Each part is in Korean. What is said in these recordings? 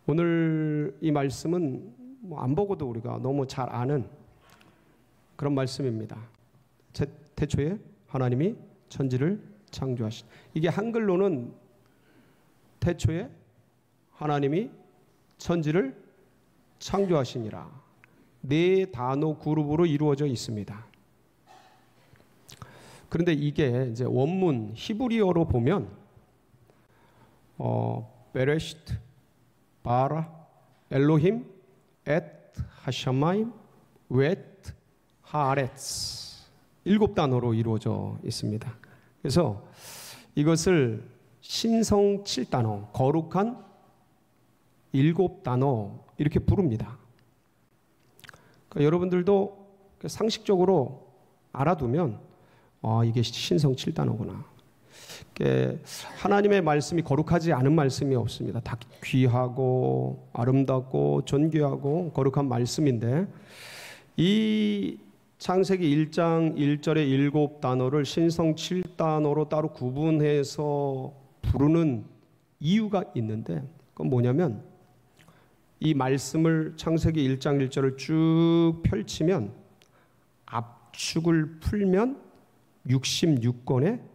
오늘 이 말씀은 안 보고도 우리가 너무 잘 아는 그런 말씀입니다. 태초에 하나님이 천지를 창조하신. 이게 한글로는 태초에 하나님이 천지를 창조하시니라. 네 단어 그룹으로 이루어져 있습니다. 그런데 이게 이제 원문 히브리어로 보면 베레시트, 바라, 엘로힘, 엣, 하샤마임, 웻, 하아렛스 7단어로 이루어져 있습니다. 그래서 이것을 신성 7단어, 거룩한 7단어 이렇게 부릅니다. 그러니까 여러분들도 상식적으로 알아두면 이게 신성 7단어구나. 하나님의 말씀이 거룩하지 않은 말씀이 없습니다. 다 귀하고 아름답고 존귀하고 거룩한 말씀인데, 이 창세기 1장 1절의 7단어를 신성 7단어로 따로 구분해서 부르는 이유가 있는데, 그건 뭐냐면 이 말씀을 창세기 1장 1절을 쭉 펼치면 압축을 풀면 66권의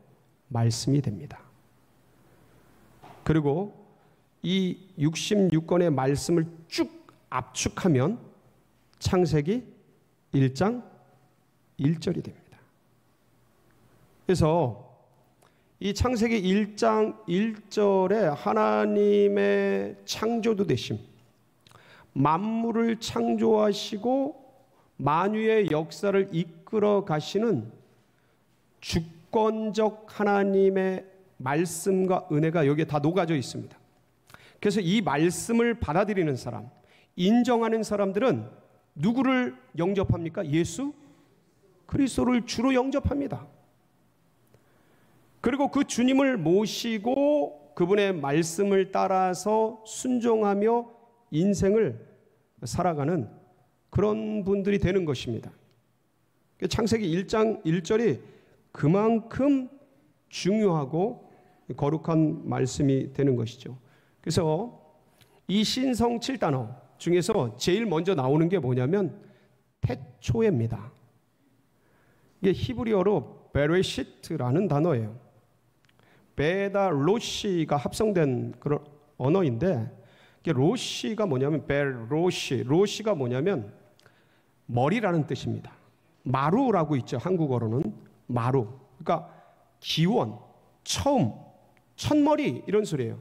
말씀이 됩니다. 그리고 이 66권의 말씀을 쭉 압축하면 창세기 1장 1절이 됩니다. 그래서 이 창세기 1장 1절에 하나님의 창조도 되심, 만물을 창조하시고 만유의 역사를 이끌어 가시는 주권적 하나님의 말씀과 은혜가 여기에 다 녹아져 있습니다. 그래서 이 말씀을 받아들이는 사람, 인정하는 사람들은 누구를 영접합니까? 예수 그리스도를 주로 영접합니다. 그리고 그 주님을 모시고 그분의 말씀을 따라서 순종하며 인생을 살아가는 그런 분들이 되는 것입니다. 창세기 1장 1절이 그만큼 중요하고 거룩한 말씀이 되는 것이죠. 그래서 이 신성 7단어 중에서 제일 먼저 나오는 게 뭐냐면 태초에입니다. 이게 히브리어로 베레시트라는 단어예요. 베다 로시가 합성된 그런 언어인데, 이게 로시가 뭐냐면 로시가 뭐냐면 머리라는 뜻입니다. 마루라고 있죠. 한국어로는 마루. 그러니까 기원, 처음, 첫머리 이런 소리예요.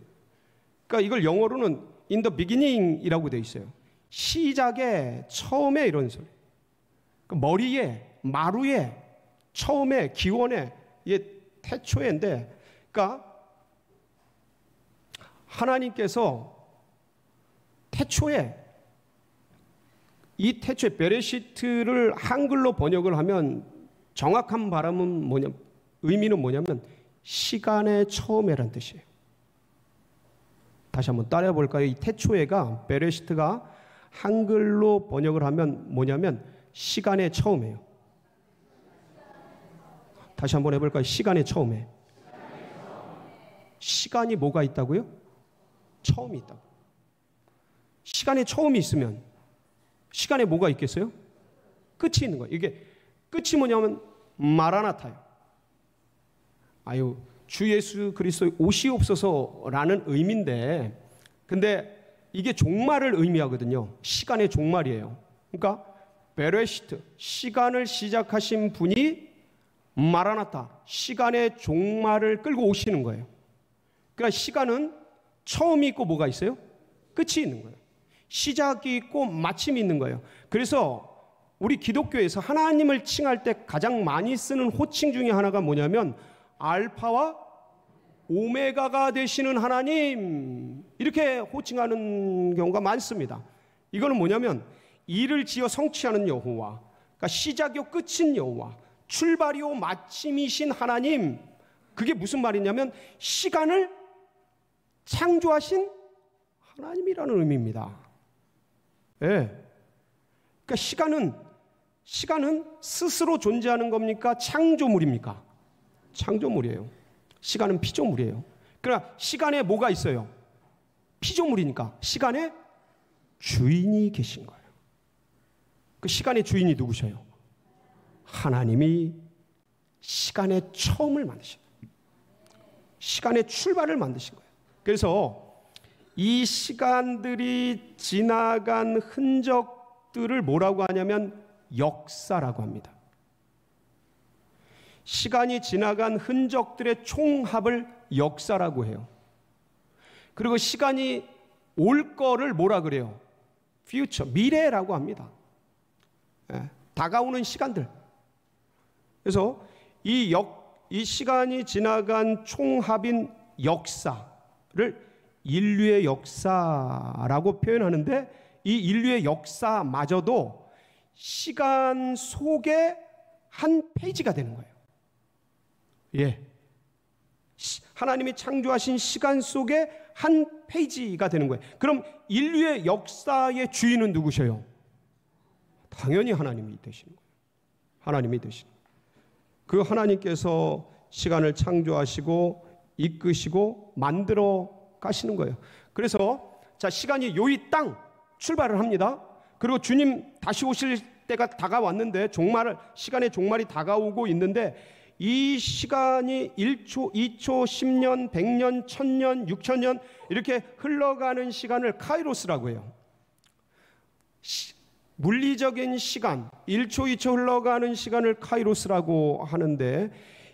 그러니까 이걸 영어로는 in the beginning이라고 되어 있어요. 시작에, 처음에 이런 소리. 그러니까 머리에, 마루에, 처음에, 기원에, 이게 태초에인데, 그러니까 하나님께서 태초에, 이 태초에 베레시트를 한글로 번역을 하면 정확한 발음은 의미는 뭐냐면 시간의 처음에란 뜻이에요. 다시 한번 따라해 볼까요? 이 태초에가, 베레시트가 한글로 번역을 하면 뭐냐면 시간의 처음이에요. 다시 한번 해볼까요? 시간의 처음에. 시간이 뭐가 있다고요? 처음이 있다고. 시간에 처음이 있으면 시간에 뭐가 있겠어요? 끝이 있는 거예요. 이게 끝이 뭐냐면 마라나타요. 주 예수 그리스도의 오시옵소서라는 의미인데, 근데 이게 종말을 의미하거든요. 시간의 종말이에요. 그러니까 베레시트, 시간을 시작하신 분이 마라나타, 시간의 종말을 끌고 오시는 거예요. 그러니까 시간은 처음이 있고 뭐가 있어요? 끝이 있는 거예요. 시작이 있고 마침이 있는 거예요. 그래서 우리 기독교에서 하나님을 칭할 때 가장 많이 쓰는 호칭 중에 하나가 뭐냐면 알파와 오메가가 되시는 하나님, 이렇게 호칭하는 경우가 많습니다. 이거는 뭐냐면 일을 지어 성취하는 여호와, 그러니까 시작이요 끝인 여호와, 출발이요 마침이신 하나님. 그게 무슨 말이냐면 시간을 창조하신 하나님이라는 의미입니다. 예. 그러니까 시간은 스스로 존재하는 겁니까? 창조물입니까? 창조물이에요. 시간은 피조물이에요. 그러나 시간에 뭐가 있어요? 피조물이니까 시간의 주인이 계신 거예요. 그 시간의 주인이 누구셔요? 하나님이 시간의 처음을 만드신 거예요. 시간의 출발을 만드신 거예요. 그래서 이 시간들이 지나간 흔적들을 뭐라고 하냐면 역사라고 합니다. 시간이 지나간 흔적들의 총합을 역사라고 해요. 그리고 시간이 올 거를 뭐라 그래요? future, 미래라고 합니다. 다가오는 시간들. 그래서 이 시간이 지나간 총합인 역사를 인류의 역사라고 표현하는데, 이 인류의 역사마저도 시간 속에 한 페이지가 되는 거예요. 예. 하나님이 창조하신 시간 속에 한 페이지가 되는 거예요. 그럼 인류의 역사의 주인은 누구셔요? 당연히 하나님이 되시는 거예요. 하나님이 되시는 거예요. 그 하나님께서 시간을 창조하시고 이끄시고 만들어 가시는 거예요. 그래서 자, 시간이 요이 땅 출발을 합니다. 그리고 주님 다시 오실 때가 다가왔는데, 시간의 종말이 다가오고 있는데, 이 시간이 1초, 2초, 10년, 100년, 1000년, 6000년 이렇게 흘러가는 시간을 카이로스라고 해요. 물리적인 시간, 1초, 2초 흘러가는 시간을 카이로스라고 하는데,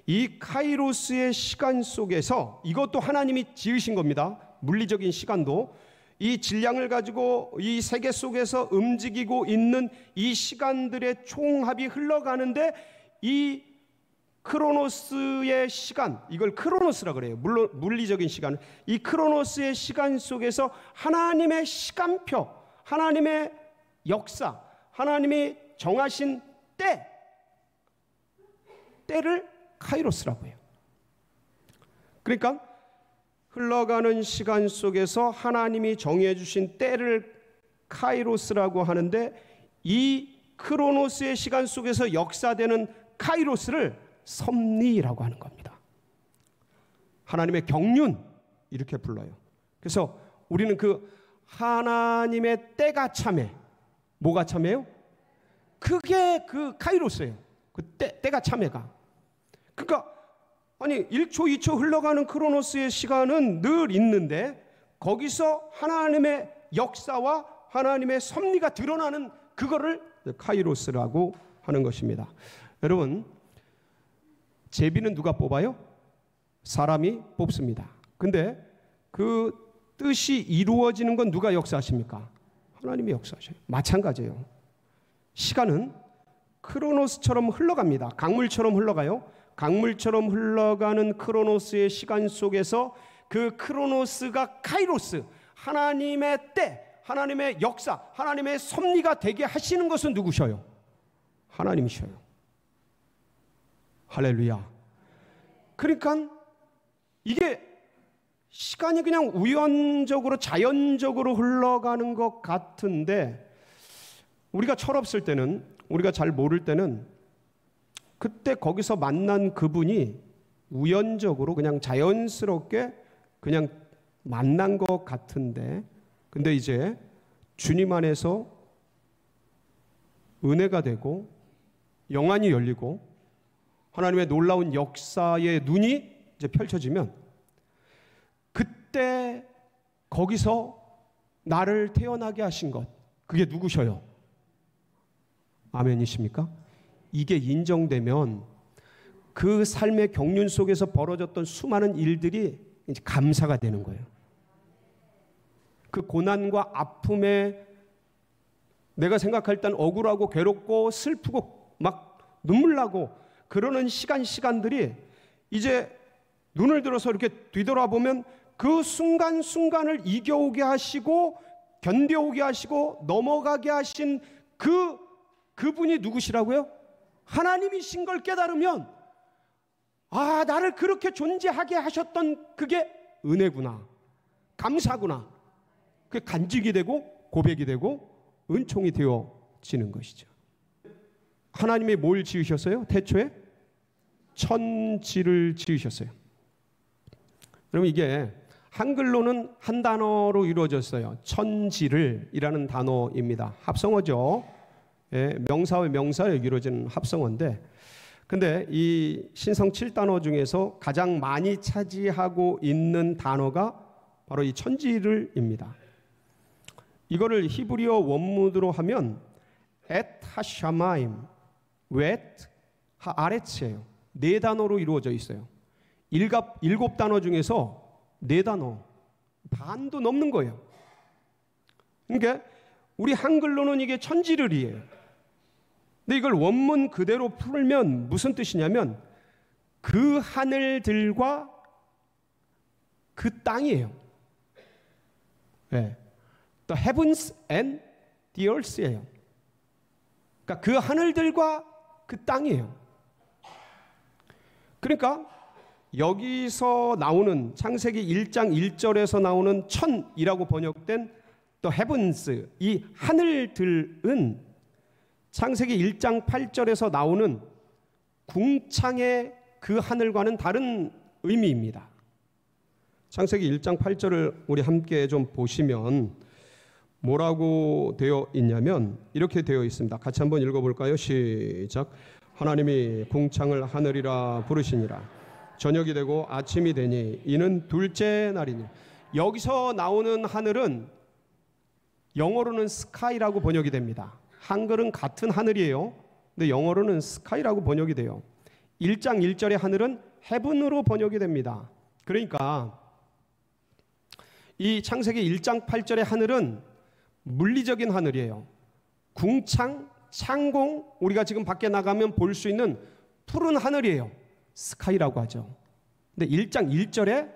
이 카이로스의 시간 속에서, 이것도 하나님이 지으신 겁니다. 물리적인 시간도 이 질량을 가지고 이 세계 속에서 움직이고 있는 이 시간들의 총합이 흘러가는데, 이 크로노스의 시간, 이걸 크로노스라 그래요. 물론 물리적인 시간, 이 크로노스의 시간 속에서 하나님의 시간표, 하나님의 역사, 하나님이 정하신 때를 카이로스라고 해요. 그러니까 흘러가는 시간 속에서 하나님이 정해 주신 때를 카이로스라고 하는데, 이 크로노스의 시간 속에서 역사되는 카이로스를 섭리라고 하는 겁니다. 하나님의 경륜, 이렇게 불러요. 그래서 우리는 그 하나님의 때가 참해, 뭐가 참해요? 그게 그 카이로스예요. 그 때가 참해가. 그러니까 아니 1초 2초 흘러가는 크로노스의 시간은 늘 있는데, 거기서 하나님의 역사와 하나님의 섭리가 드러나는 그거를 카이로스라고 하는 것입니다. 여러분, 제비는 누가 뽑아요? 사람이 뽑습니다. 근데 그 뜻이 이루어지는 건 누가 역사하십니까? 하나님이 역사하셔요. 마찬가지예요. 시간은 크로노스처럼 흘러갑니다. 강물처럼 흘러가요. 강물처럼 흘러가는 크로노스의 시간 속에서 그 크로노스가 카이로스, 하나님의 때, 하나님의 역사, 하나님의 섭리가 되게 하시는 것은 누구셔요? 하나님이셔요. 할렐루야. 그러니까 이게 시간이 그냥 우연적으로 자연적으로 흘러가는 것 같은데, 우리가 철없을 때는, 우리가 잘 모를 때는 그때 거기서 만난 그분이 우연적으로 그냥 자연스럽게 그냥 만난 것 같은데, 근데 이제 주님 안에서 은혜가 되고 영안이 열리고 하나님의 놀라운 역사의 눈이 이제 펼쳐지면, 그때 거기서 나를 태어나게 하신 것, 그게 누구셔요? 아멘이십니까? 이게 인정되면 그 삶의 경륜 속에서 벌어졌던 수많은 일들이 이제 감사가 되는 거예요. 그 고난과 아픔에 내가 생각할 땐 억울하고 괴롭고 슬프고 막 눈물 나고 그러는 시간들이 이제 눈을 들어서 이렇게 뒤돌아보면 그 순간순간을 이겨오게 하시고 견뎌오게 하시고 넘어가게 하신 그분이 누구시라고요? 하나님이신 걸 깨달으면, 아, 나를 그렇게 존재하게 하셨던 그게 은혜구나, 감사구나. 그게 간직이 되고 고백이 되고 은총이 되어지는 것이죠. 하나님이 뭘 지으셨어요? 태초에 천지를 지으셨어요. 여러분, 이게 한글로는 한 단어로 이루어졌어요. 천지를이라는 단어입니다. 합성어죠. 예, 명사와 명사로 이루어진 합성어인데, 근데 이 신성 7단어 중에서 가장 많이 차지하고 있는 단어가 바로 이 천지를입니다. 이거를 히브리어 원문으로 하면 엣 하샤마임, 웻 하아레츠예요. 네 단어로 이루어져 있어요. 일곱 단어 중에서 네 단어, 반도 넘는 거예요. 그러니까 우리 한글로는 이게 천지를이에요. 근데 이걸 원문 그대로 풀면 무슨 뜻이냐면 그 하늘들과 그 땅이에요. 네. The heavens and the earth예요. 그러니까 그 하늘들과 그 땅이에요. 그러니까 여기서 나오는 창세기 1장 1절에서 나오는 천이라고 번역된 The heavens, 이 하늘들은 창세기 1장 8절에서 나오는 궁창의 그 하늘과는 다른 의미입니다. 창세기 1장 8절을 우리 함께 좀 보시면 뭐라고 되어 있냐면 이렇게 되어 있습니다. 같이 한번 읽어볼까요? 시작. 하나님이 궁창을 하늘이라 부르시니라. 저녁이 되고 아침이 되니 이는 둘째 날이니. 여기서 나오는 하늘은 영어로는 스카이라고 번역이 됩니다. 한글은 같은 하늘이에요. 근데 영어로는 스카이라고 번역이 돼요. 1장 1절의 하늘은 헤븐으로 번역이 됩니다. 그러니까 이 창세기 1장 8절의 하늘은 물리적인 하늘이에요. 궁창, 창공, 우리가 지금 밖에 나가면 볼 수 있는 푸른 하늘이에요. 스카이라고 하죠. 근데 1장 1절에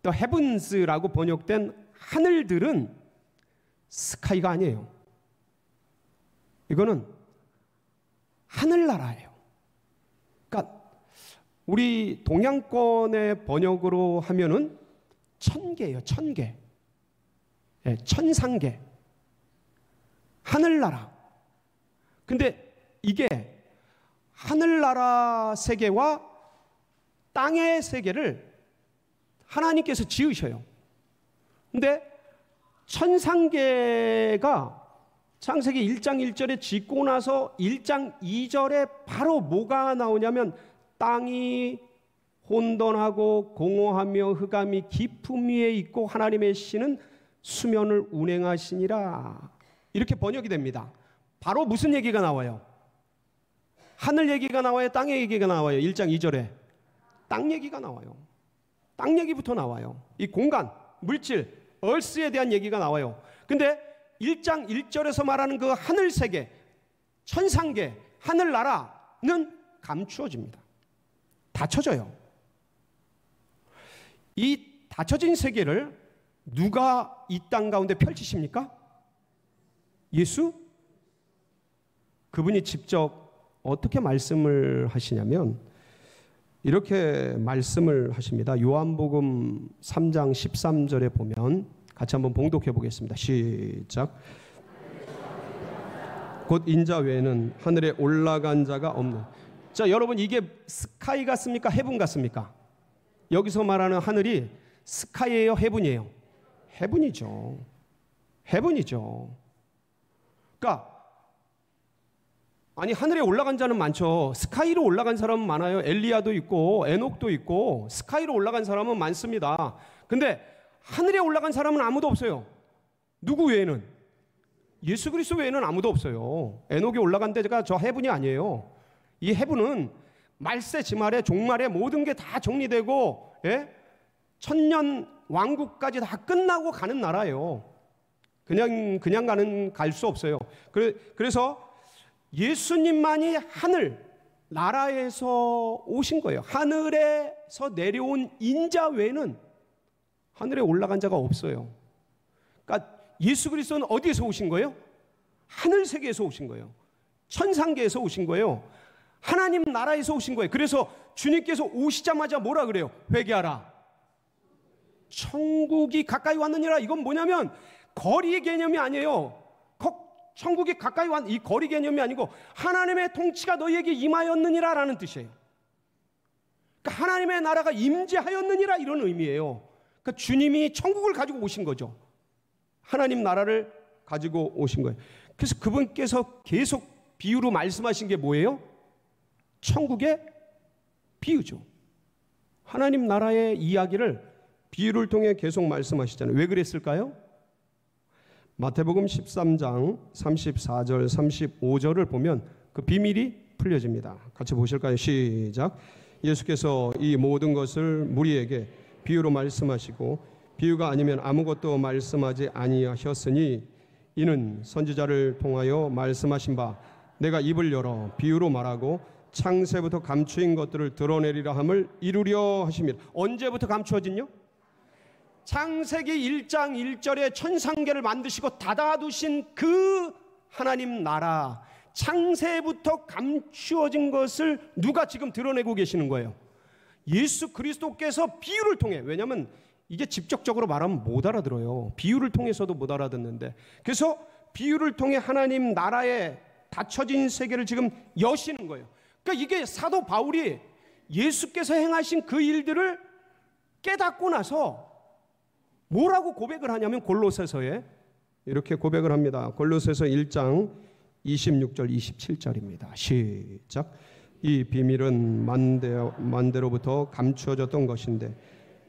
The heavens라고 번역된 하늘들은 스카이가 아니에요. 이거는 하늘나라예요. 그러니까 우리 동양권의 번역으로 하면은 천개예요. 천개. 예, 천상계. 하늘나라. 근데 이게 하늘나라 세계와 땅의 세계를 하나님께서 지으셔요. 근데 천상계가 창세기 1장 1절에 짓고 나서 1장 2절에 바로 뭐가 나오냐면 땅이 혼돈하고 공허하며 흑암이 깊음 위에 있고 하나님의 신은 수면을 운행하시니라. 이렇게 번역이 됩니다. 바로 무슨 얘기가 나와요? 하늘 얘기가 나와요? 땅의 얘기가 나와요? 1장 2절에 땅 얘기가 나와요. 땅 얘기부터 나와요. 이 공간, 물질, 얼스에 대한 얘기가 나와요. 근데 1장 1절에서 말하는 그 하늘세계, 천상계, 하늘나라는 감추어집니다. 닫혀져요. 이 닫혀진 세계를 누가 이 땅 가운데 펼치십니까? 예수? 그분이 직접 어떻게 말씀을 하시냐면 이렇게 말씀을 하십니다. 요한복음 3장 13절에 보면 같이 한번 봉독해 보겠습니다. 시작. 곧 인자 외에는 하늘에 올라간 자가 없는. 자, 여러분 이게 스카이 같습니까? 헤븐 같습니까? 여기서 말하는 하늘이 스카이예요? 헤븐이에요? 헤븐이죠. 헤븐이죠. 그러니까 아니 하늘에 올라간 자는 많죠. 스카이로 올라간 사람은 많아요. 엘리야도 있고 에녹도 있고 스카이로 올라간 사람은 많습니다. 근데 하늘에 올라간 사람은 아무도 없어요. 누구 외에는? 예수 그리스도 외에는 아무도 없어요. 에녹이 올라간 데가 저 헤븐이 아니에요. 이 헤븐은 말세 지말에 종말에 모든 게 다 정리되고, 예? 천년 왕국까지 다 끝나고 가는 나라예요. 그냥 갈 수 없어요. 그래서 예수님만이 하늘 나라에서 오신 거예요. 하늘에서 내려온 인자 외에는 하늘에 올라간 자가 없어요. 그러니까 예수 그리스도는 어디에서 오신 거예요? 하늘 세계에서 오신 거예요. 천상계에서 오신 거예요. 하나님 나라에서 오신 거예요. 그래서 주님께서 오시자마자 뭐라 그래요? 회개하라. 천국이 가까이 왔느니라. 이건 뭐냐면 거리의 개념이 아니에요. 천국이 가까이 왔, 이 거리 개념이 아니고 하나님의 통치가 너희에게 임하였느니라 라는 뜻이에요. 그러니까 하나님의 나라가 임재하였느니라 이런 의미예요. 그러니까 주님이 천국을 가지고 오신 거죠. 하나님 나라를 가지고 오신 거예요. 그래서 그분께서 계속 비유로 말씀하신 게 뭐예요? 천국의 비유죠. 하나님 나라의 이야기를 비유를 통해 계속 말씀하시잖아요. 왜 그랬을까요? 마태복음 13장 34절 35절을 보면 그 비밀이 풀려집니다. 같이 보실까요? 시작. 예수께서 이 모든 것을 무리에게 비유로 말씀하시고 비유가 아니면 아무것도 말씀하지 아니하셨으니 이는 선지자를 통하여 말씀하신 바 내가 입을 열어 비유로 말하고 창세부터 감추인 것들을 드러내리라 함을 이루려 하십니다. 언제부터 감추어진요? 창세기 1장 1절에 천상계를 만드시고 닫아두신 그 하나님 나라, 창세부터 감추어진 것을 누가 지금 드러내고 계시는 거예요? 예수 그리스도께서 비유를 통해. 왜냐하면 이게 직접적으로 말하면 못 알아들어요. 비유를 통해서도 못 알아듣는데, 그래서 비유를 통해 하나님 나라의 닫혀진 세계를 지금 여시는 거예요. 그러니까 이게 사도 바울이 예수께서 행하신 그 일들을 깨닫고 나서 뭐라고 고백을 하냐면 골로새서에 이렇게 고백을 합니다. 골로새서 1장 26절 27절입니다. 시작. 이 비밀은 만대로부터 감추어졌던 것인데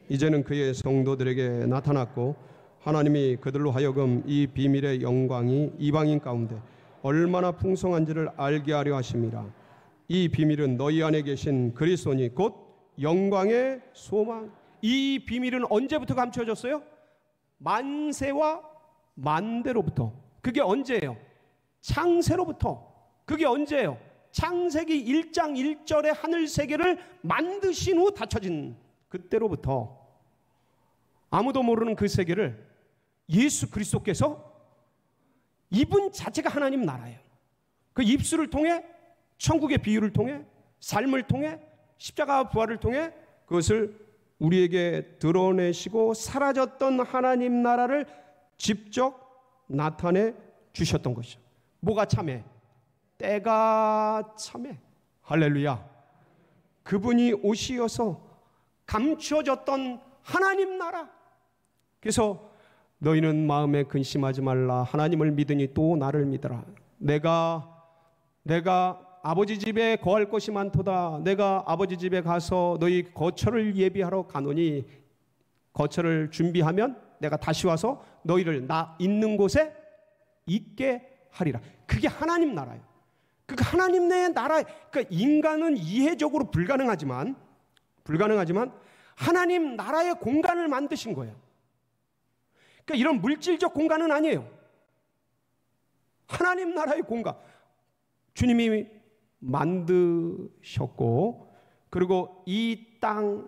이제는 그의 성도들에게 나타났고 하나님이 그들로 하여금 이 비밀의 영광이 이방인 가운데 얼마나 풍성한지를 알게 하려 하심이라. 이 비밀은 너희 안에 계신 그리스도니 곧 영광의 소망. 이 비밀은 언제부터 감춰졌어요? 만세와 만대로부터. 그게 언제예요? 창세로부터. 그게 언제예요? 창세기 1장 1절의 하늘 세계를 만드신 후 닫혀진 그때로부터. 아무도 모르는 그 세계를 예수 그리스도께서, 이분 자체가 하나님 나라예요. 그 입술을 통해, 천국의 비유를 통해, 삶을 통해, 십자가 부활을 통해 그것을 우리에게 드러내시고 사라졌던 하나님 나라를 직접 나타내 주셨던 것이죠. 뭐가 참해? 때가 참해. 할렐루야. 그분이 오시어서 감추어졌던 하나님 나라. 그래서 너희는 마음에 근심하지 말라. 하나님을 믿으니 또 나를 믿어라. 내가 아버지 집에 거할 것이 많도다. 내가 아버지 집에 가서 너희 거처를 예비하러 가노니 거처를 준비하면 내가 다시 와서 너희를 나 있는 곳에 있게 하리라. 그게 하나님 나라예요. 그러니까 하나님의 나라. 그러니까 인간은 이해적으로 불가능하지만 하나님 나라의 공간을 만드신 거예요. 그러니까 이런 물질적 공간은 아니에요. 하나님 나라의 공간. 주님이 만드셨고, 그리고 이 땅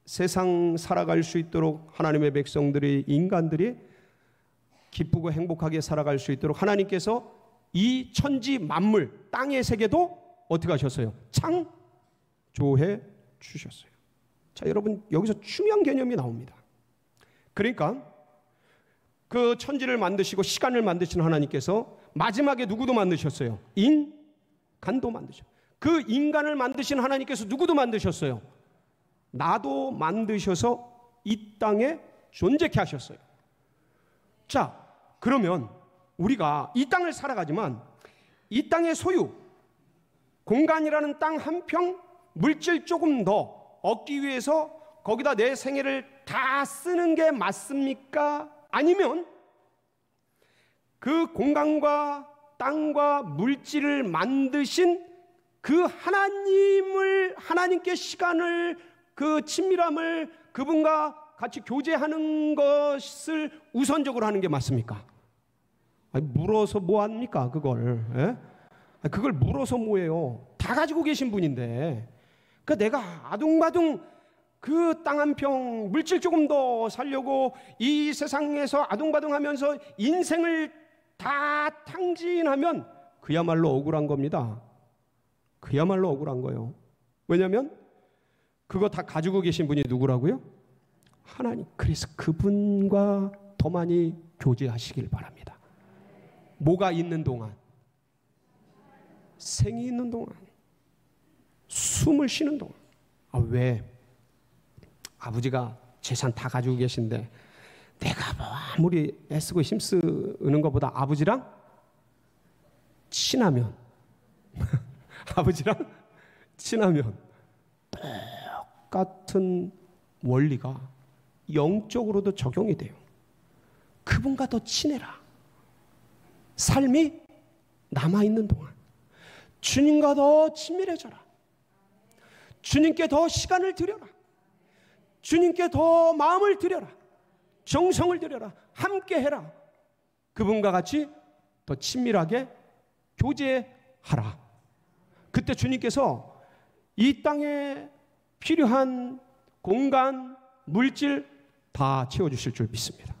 세상 살아갈 수 있도록 하나님의 백성들이, 인간들이 기쁘고 행복하게 살아갈 수 있도록 하나님께서 이 천지 만물 땅의 세계도 어떻게 하셨어요? 창조해 주셨어요. 자, 여러분, 여기서 중요한 개념이 나옵니다. 그러니까 그 천지를 만드시고 시간을 만드신 하나님께서 마지막에 누구도 만드셨어요? 인간도 만드셨어요. 그 인간을 만드신 하나님께서 누구도 만드셨어요? 나도 만드셔서 이 땅에 존재케 하셨어요. 자, 그러면 우리가 이 땅을 살아가지만 이 땅의 소유, 공간이라는 땅 한 평, 물질 조금 더 얻기 위해서 거기다 내 생애를 다 쓰는 게 맞습니까? 아니면 그 공간과 땅과 물질을 만드신 그 하나님께 시간을, 그 친밀함을, 그분과 같이 교제하는 것을 우선적으로 하는 게 맞습니까? 아니, 물어서 뭐 합니까, 그걸? 예? 그걸 물어서 뭐예요? 다 가지고 계신 분인데. 그러니까 내가 아둥바둥 그 땅 한 평, 물질 조금 더 살려고 이 세상에서 아둥바둥 하면서 인생을 다 탕진하면 그야말로 억울한 겁니다. 그야말로 억울한 거예요. 왜냐하면 그거 다 가지고 계신 분이 누구라고요? 하나님. 그래서 그분과 더 많이 교제하시길 바랍니다. 뭐가 있는 동안, 생이 있는 동안, 숨을 쉬는 동안. 왜? 아버지가 재산 다 가지고 계신데 내가 뭐 아무리 애쓰고 힘쓰는 것보다 아버지랑 친하면 아버지랑 친하면 똑같은 원리가 영적으로도 적용이 돼요. 그분과 더 친해라. 삶이 남아있는 동안 주님과 더 친밀해져라. 주님께 더 시간을 들여라. 주님께 더 마음을 들여라. 정성을 들여라. 함께 해라. 그분과 같이 더 친밀하게 교제하라. 그때 주님께서 이 땅에 필요한 공간, 물질 다 채워주실 줄 믿습니다.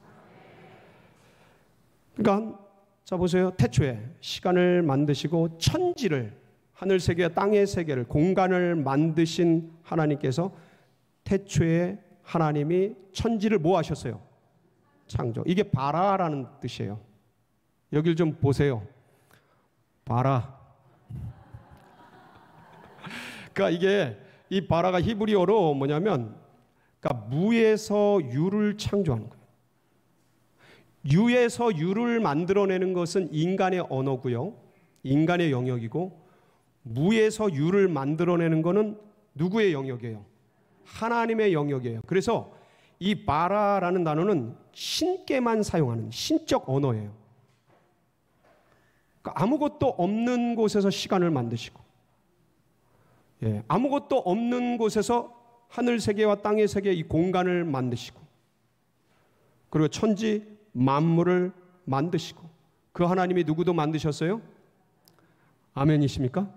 그러니까 자 보세요. 태초에 시간을 만드시고 천지를, 하늘 세계와 땅의 세계를, 공간을 만드신 하나님께서 태초에 하나님이 천지를 뭐 하셨어요? 창조. 이게 바라라는 뜻이에요. 여길 좀 보세요. 바라. 그러니까 이게 이 바라가 히브리어로 뭐냐면, 그러니까 무에서 유를 창조하는 거예요. 유에서 유를 만들어내는 것은 인간의 언어고요, 인간의 영역이고, 무에서 유를 만들어내는 것은 누구의 영역이에요? 하나님의 영역이에요. 그래서 이 바라라는 단어는 신께만 사용하는 신적 언어예요. 그러니까 아무것도 없는 곳에서 시간을 만드시고, 아무것도 없는 곳에서 하늘 세계와 땅의 세계 이 공간을 만드시고, 그리고 천지 만물을 만드시고, 그 하나님이 누구도 만드셨어요? 아멘이십니까?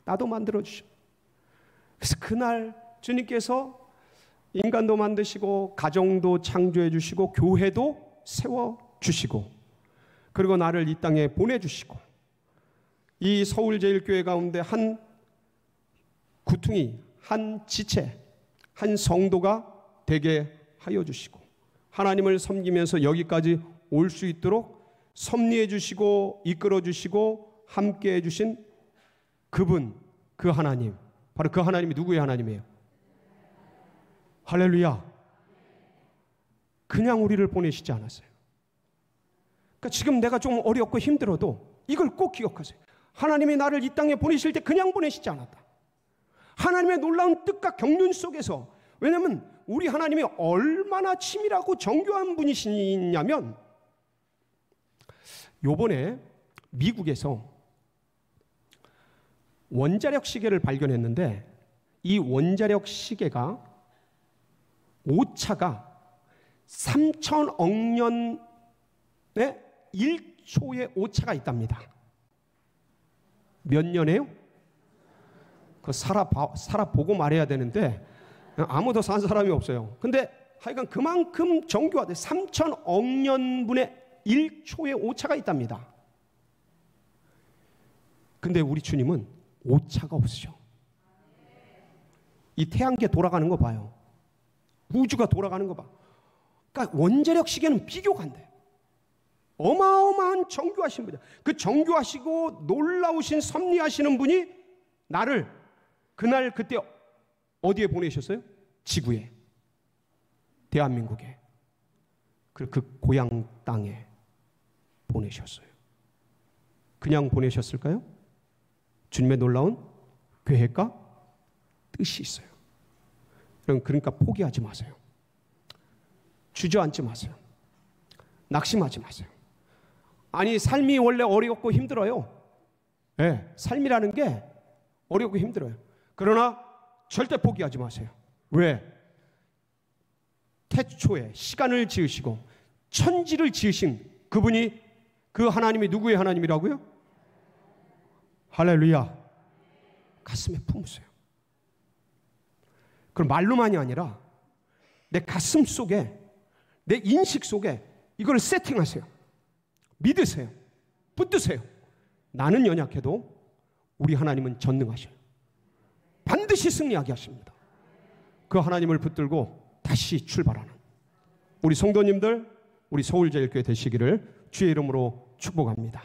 나도 만들어주셔. 그래서 그날 주님께서 인간도 만드시고 가정도 창조해 주시고 교회도 세워주시고, 그리고 나를 이 땅에 보내주시고, 이 서울제일교회 가운데 한 구퉁이, 한 지체, 한 성도가 되게 하여 주시고, 하나님을 섬기면서 여기까지 올 수 있도록 섭리해 주시고 이끌어 주시고 함께 해 주신 그분, 그 하나님, 바로 그 하나님이 누구의 하나님이에요? 할렐루야. 그냥 우리를 보내시지 않았어요. 그러니까 지금 내가 좀 어렵고 힘들어도 이걸 꼭 기억하세요. 하나님이 나를 이 땅에 보내실 때 그냥 보내시지 않았다. 하나님의 놀라운 뜻과 경륜 속에서, 왜냐하면 우리 하나님이 얼마나 치밀하고 정교한 분이시냐면, 요번에 미국에서 원자력 시계를 발견했는데, 이 원자력 시계가 오차가 3천억 년에 1초의 오차가 있답니다. 몇 년에요? 그 살아보고 말해야 되는데 아무도 산 사람이 없어요. 근데 하여간 그만큼 정교하대. 3천억 년분의 1초의 오차가 있답니다. 근데 우리 주님은 오차가 없으셔. 이 태양계 돌아가는 거 봐요. 우주가 돌아가는 거 봐. 그러니까 원자력 시계는 비교가 안 돼. 어마어마한 정교하신 분이야. 그 정교하시고 놀라우신 섭리하시는 분이 나를 그날 그때 어디에 보내셨어요? 지구에, 대한민국에, 그리고 그 고향 땅에 보내셨어요. 그냥 보내셨을까요? 주님의 놀라운 계획과 뜻이 있어요. 그러니까 포기하지 마세요. 주저앉지 마세요. 낙심하지 마세요. 아니, 삶이 원래 어렵고 힘들어요. 네, 삶이라는 게 어렵고 힘들어요. 그러나 절대 포기하지 마세요. 왜? 태초에 시간을 지으시고 천지를 지으신 그분이, 그 하나님이 누구의 하나님이라고요? 할렐루야. 가슴에 품으세요. 그럼 말로만이 아니라 내 가슴 속에, 내 인식 속에 이걸 세팅하세요. 믿으세요. 붙드세요. 나는 연약해도 우리 하나님은 전능하셔요. 반드시 승리하게 하십니다. 그 하나님을 붙들고 다시 출발하는 우리 성도님들, 우리 서울제일교회 되시기를 주의 이름으로 축복합니다.